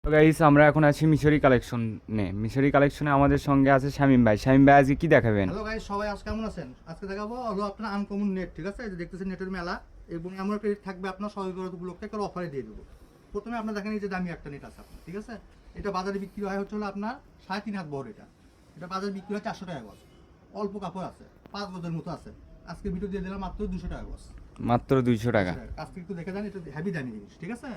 তো গাইস আমরা এখন আছি মিশরি কালেকশনে। মিশরি কালেকশনে আমাদের সঙ্গে আছে শামিম ভাই। শামিম ভাই আজকে কি দেখাবেন? হ্যালো গাইস, সবাই আজকে কেমন আছেন? আজকে দেখাবো হলো আপনার আনকমন নেট, ঠিক আছে? এই যে দেখতেছেন নেটের মেলা, এবং এমন একটা নেট থাকবে আপনার সবাই উপলক্ষে একটা অফারে দিয়ে দেবো। প্রথমে আপনার দেখেন এই যে দামি একটা নেট আছে আপনার, ঠিক আছে? এটা বাজারে বিক্রি হয় হচ্ছে হলো আপনার 3.5 হাত বড়। এটা বাজারে বিক্রি হয় 400 টাকা গজ। অল্প কাপড় আছে, 5 গজের মতো আছে। আজকে ভিডিও দিয়ে দিলাম মাত্র 200 টাকা গজ। মাত্র 200 টাকা। আজকে একটু দেখে যান, এটা হেভি দামি জিনিস, ঠিক আছে?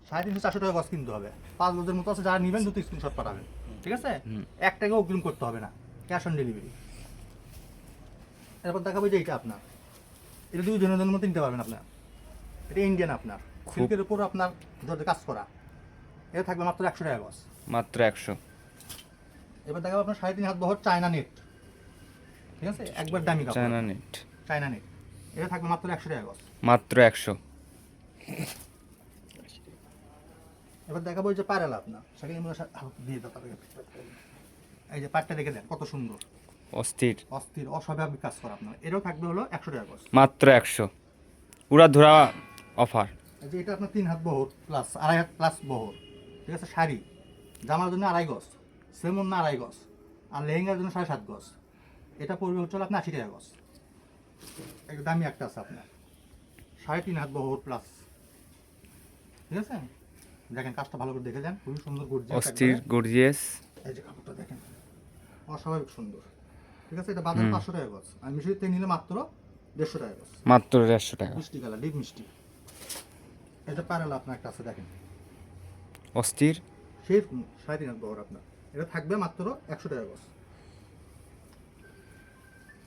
350-400 টাকা গজ কিনতে হবে। 5 গজের মতো আছে, যারা নেবেন দ্রুত স্ক্রিনশট পাঠাবেন, ঠিক আছে? এক টাকাও অগ্রিম করতে হবে না, ক্যাশ অন ডেলিভারি। এরপর দেখাবো যে এটা আপনার, এটা 2 জনের মতো নিতে পারবেন আপনার। এটা ইন্ডিয়ান আপনার, সিল্কের উপর আপনার জর্জেট কাজ করা। এটা থাকবে মাত্র 100 টাকা গজ। মাত্র 100। এবার দেখাবো আপনার 3.5 হাত বহর চায়না নেট, ঠিক আছে? একবার দামি কাপড়, চায়না নেট। China net. এটা থাকবে মাত্র 100 টাকা গজ। মাত্র 100। এবার দেখাবো এই যে পায়রালা আপনার, সেখানে দিয়ে দাও তাদেরকে। এই যে পাটটা দেখে দেন কত সুন্দর, অস্থির। অস্থির অস্বাভাবিক কাজ করা আপনার। এটাও থাকবে হলো 100 টাকা গজ। মাত্র 100। পুরা ধরা অফার। এই যে এটা আপনার 3 হাত বহর প্লাস 2.5 হাত প্লাস বহর, ঠিক আছে? শাড়ি জামার জন্য 2.5 গজ, সেমন না 2.5 গজ, আর লেহেঙ্গার জন্য 7.5 গজ। এটা পড়বে হচ্ছে আপনার 80 টাকা গজ। একটা দামি একটা আছে আপনার 3.5 হাত বহর প্লাস, ঠিক আছে? দেখেন কাজটা ভালো করে দেখে যান, খুবই সুন্দর গর্জিয়াস, অস্থির গর্জিয়াস। এই যে কাপড়টা দেখেন অস্বাভাবিক সুন্দর, ঠিক আছে? এটা বাজারে 500 টাকা গজ, আর মিশরি থেকে নিলে মাত্র 150 টাকা গজ। মাত্র 150 টাকা। মিষ্টি কালার, ডিপ মিষ্টি। এটা প্যারালা আপনার একটা আছে দেখেন, অস্থির। সেই 3.5 হাত বহর আপনার। এটা থাকবে মাত্র 100 টাকা গজ।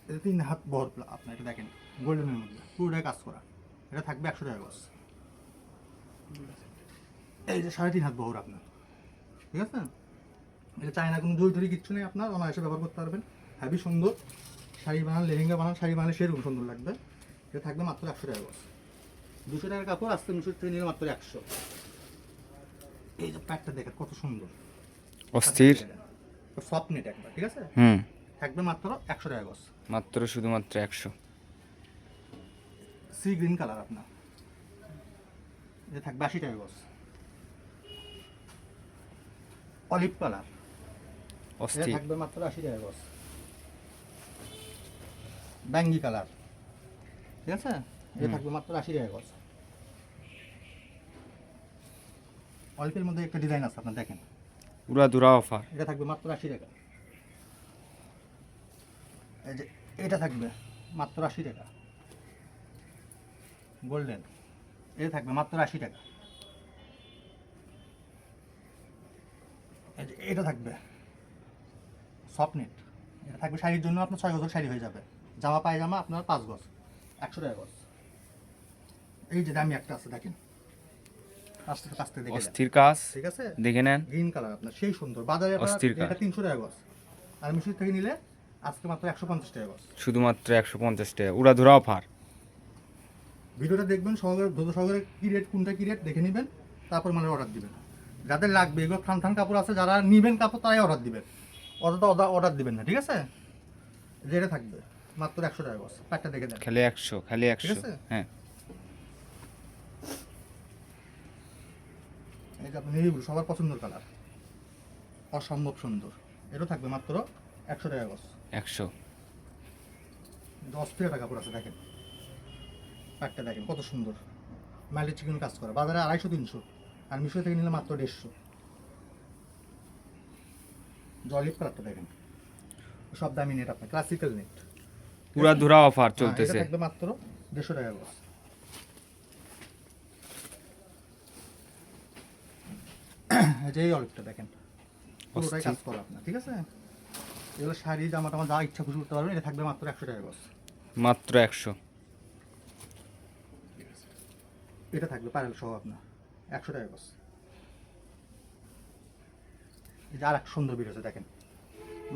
এটা 3 হাত বহর আপনার, এটা দেখেন গোল্ডেনের মধ্যে পুরোটাই কাজ করা। এটা থাকবে 100 টাকা গজ। এই যে 3.5 হাত বহর আপনার, ঠিক আছে? এটা চায়না, কোনো দই টরি কিচ্ছু নেই, আপনার অনায়াসে ব্যবহার করতে পারবেন। হেভি সুন্দর শাড়ি বানান, লেহেঙ্গা বানান, শাড়ি বানালে সেরকম সুন্দর লাগবে। এটা থাকবে মাত্র 100 টাকা গজ। 200 টাকার কাপড় আসতে মিশর থেকে নিলে মাত্র 100। এই যে প্যাকটা দেখেন কত সুন্দর, অস্থির। সফট নেট একবার, ঠিক আছে? হুম। থাকবে মাত্র 100 টাকা গজ। মাত্র শুধুমাত্র 100। সি গ্রিন কালার আপনার, এটা থাকবে 80 টাকা গজ। অলিভ কালার, এটা অস্থির। থাকবে মাত্র 80 টাকা গজ। ব্যাঙ্গি কালার, ঠিক আছে? এটা থাকবে মাত্র 80 টাকা গজ। অলিভের মধ্যে একটা ডিজাইন আছে আপনার দেখেন, পুরা ধরা অফার। এটা থাকবে মাত্র 80 টাকা। এই যে এটা থাকবে মাত্র 80 টাকা। গোল্ডেন, এটা থাকবে মাত্র 80 টাকা। এই যে এটা থাকবে সফট নেট, এটা থাকবে শাড়ির জন্য আপনার 6 গজের শাড়ি হয়ে যাবে। জামা পায়জামা আপনার 5 গজ, 100 টাকা গজ। এই যে দামি একটা আছে দেখেন, আস্তে আস্তে দেখে নেন, অস্থির কাজ। ঠিক আছে? দেখে নেন। গ্রিন কালার আপনার সেই সুন্দর, বাজারে অস্থির কাজ। এটা 300 টাকা গজ, আর মিশর থেকে নিলে আজকে মাত্র 150 টাকা গজ। শুধুমাত্র 150 টাকা। উড়া ধরা অফার। ভিডিওটা দেখবেন সহকারে, ধৈর্য সহকারে কি রেট কোনটা কি রেট দেখে নেবেন, তারপর মানে অর্ডার দিবেন। যাদের লাগবে এগুলো থান থান কাপড় আছে, যারা নেবেন কাপড় তারাই অর্ডার দিবেন, অযথা অর্ডার দিবেন না, ঠিক আছে? যেটা থাকবে মাত্র 100 টাকা গজ। প্যাকটা দেখে দেন, খালি 100, খালি 100। আছে? হ্যাঁ। এই যে আপনার নেভি ব্লু, সবার পছন্দের কালার, অসম্ভব সুন্দর। এটা থাকবে মাত্র 100 টাকা গজ। 100। 10 টাকা কাপড় আছে দেখেন, প্যাকটা দেখেন কত সুন্দর, মাইলেজ চিকেন কাজ করা। বাজারে 250-300, আর মিশো থেকে নিলে মাত্র 150। জলিপ কালারটা দেখেন, সব দামি নেট আপনার, ক্লাসিক্যাল নেট, পুরা ধরা অফার এটা চলতেছে। থাকবে মাত্র 150 টাকা গজ। যে এই অলিভটা দেখেন পুরোটাই কাজ করা আপনার, ঠিক আছে? এগুলো শাড়ি জামা টামা যা ইচ্ছা খুশি করতে পারবেন। এটা থাকবে মাত্র 100 টাকা গজ। মাত্র 100। এটা থাকবে প্যারেল সহ আপনার 100 টাকা গজ। এই যে আর এক সুন্দর বের হচ্ছে দেখেন,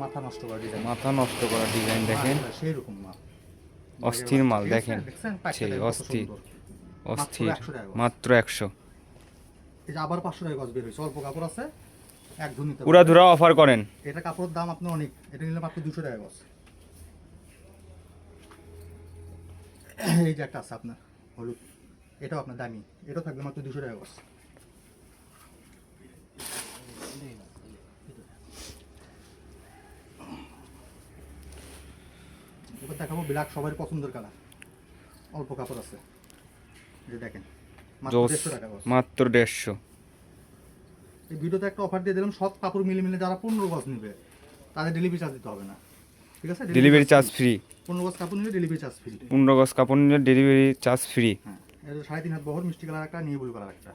মাথা নষ্ট করা ডিজাইন, মাথা নষ্ট করা ডিজাইন দেখেন। সেই রকম মাল, অস্থির মাল ঠিক আছে? দেখেন। দেখছেন প্যাকটা সেই দেখেন কত অস্থির। সুন্দর। অস্থির। মাত্র 100 টাকা গজ। মাত্র 100। এই যে আবার 500 টাকা গজ বের হয়েছে, অল্প কাপড় আছে, এক ধুন নিতে পুরা পারবেন। ধরা অফার করেন। এটা কাপড়ের দাম আপনার অনেক, এটা নিলে মাত্র 200 টাকা গজ। এই যে একটা আছে আপনার হলুদ, এটাও আপনার দামি, এটাও থাকবে মাত্র 200 টাকা গজ। ব্ল্যাক সবার পছন্দের কালার, অল্প কাপড় আছে, এই যে দেখেন মাত্র জোস 150 টাকা গজ। মাত্র 150। এই ভিডিওতে একটা অফার দিয়ে দিলাম, সব কাপড় মিলে মিলে যারা 15 গজ নেবে তাদের ডেলিভারি চার্জ দিতে হবে না, ঠিক আছে? Delivery charge free. 15 গজ কাপড় নিলে ডেলিভারি চার্জ ফ্রি। 15 গজ কাপড় নিলে ডেলিভারি চার্জ ফ্রি। হ্যাঁ, এটা 3.5 হাত বহর, মিষ্টি কালার একটা, নিয়ে ব্লু কালার একটা।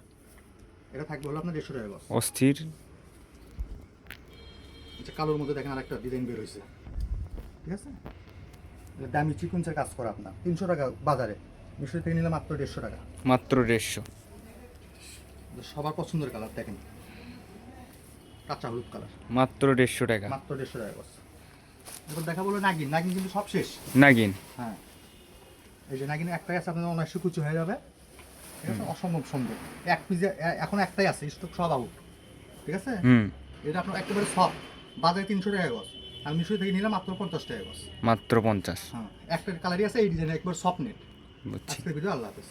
এটা থাকবে হলো আপনার 150 টাকা গজ। অস্থির। আচ্ছা, কালোর মধ্যে দেখেন আরেকটা ডিজাইন বের হয়েছে, ঠিক আছে? এটা দামি চিকুনসের কাজ করা আপনার 300 টাকা বাজারে, মিশরি থেকে নিলে মাত্র 150 টাকা। মাত্র 150। এটা সবার পছন্দের কালার দেখেন, কাঁচা হলুদ কালার, মাত্র 150 টাকা। মাত্র 150 টাকা গজ। এবার দেখা বলো নাগিন, নাগিন কিন্তু সব শেষ। নাগিন। হ্যাঁ, এই যে নাগিন একটাই আছে, আপনার অনায়াসে কুচি হয়ে যাবে, ঠিক আছে? অসম্ভব সুন্দর। এক পিজে এখন একটাই আছে, স্টক সব আউট, ঠিক আছে? এটা আপনার একেবারে সফট, বাজারে 300 টাকা গজ, আর মিশরি থেকে নিলে মাত্র 50 টাকা গজ। মাত্র 50। হ্যাঁ, একটা কালারই আছে এই ডিজাইন, একবার সফট নেট। বুঝছি। আজকের ভিডিও, আল্লাহ হাফেজ।